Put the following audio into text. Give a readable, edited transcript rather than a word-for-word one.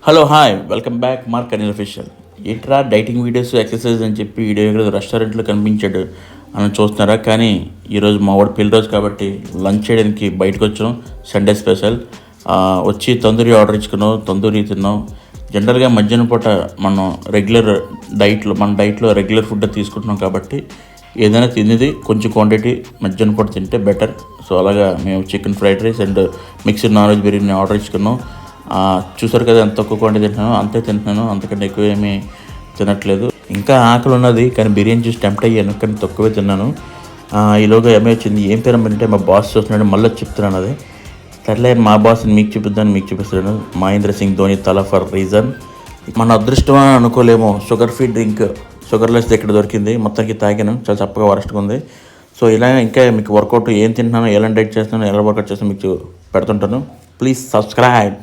Hello hi welcome back mark Anil official. ఏంట్రా dieting videos exercise అని చెప్పి వీడియో రెస్టారెంట్లో కనిపించాడు అని చూస్తున్నారా? కానీ ఈరోజు మా వాడు పెళ్లి రోజు కాబట్టి లంచ్ చేయడానికి బయటకు వచ్చాం. సండే స్పెషల్ వచ్చి తందూరి ఆర్డర్ ఇచ్చుకున్నాం, తందూరి తిన్నాం. జనరల్గా మధ్యాహ్నం పూట మనం మన డైట్లో రెగ్యులర్ ఫుడ్ తీసుకుంటున్నాం కాబట్టి ఏదైనా తినేది కొంచెం క్వాంటిటీ మధ్యాహ్నం పూట తింటే బెటర్. సో అలాగా మేము chicken fried rice and mixed non veg biryani order ఇచ్చుకున్నాం. చూసారు కదా ఎంత తక్కువ క్వాంటిటీ తింటున్నాను, అంతే తింటున్నాను, అంతకంటే ఎక్కువ ఏమీ తినట్లేదు. ఇంకా ఆకలి ఉన్నది కానీ బిర్యానీ చూసి టెంప్ట్ అయ్యాను, కానీ తక్కువే తిన్నాను. ఈలోగా ఏమీ వచ్చింది, ఏం తినమంటే మా బాస్ చూస్తున్నాడు, మళ్ళీ చెప్తున్నాను. అది సర్లే మా బాస్ని మీకు చూపిస్తున్నాను. మహేంద్ర సింగ్ ధోని తల ఫర్ రీజన్. మన అదృష్టం అని అనుకోలేమో, షుగర్ ఫ్రీ డ్రింక్ షుగర్లెస్ ఇక్కడ దొరికింది. మొత్తానికి తాగాను, చాలా చప్పగా వరస్ట్గా ఉంది. సో ఇలా ఇంకా మీకు వర్కౌట్ ఏం తింటున్నాను, ఎలా డైట్ చేస్తున్నాను, ఎలా వర్కౌట్ చేస్తాను మీకు పెడుతుంటాను. Please subscribe.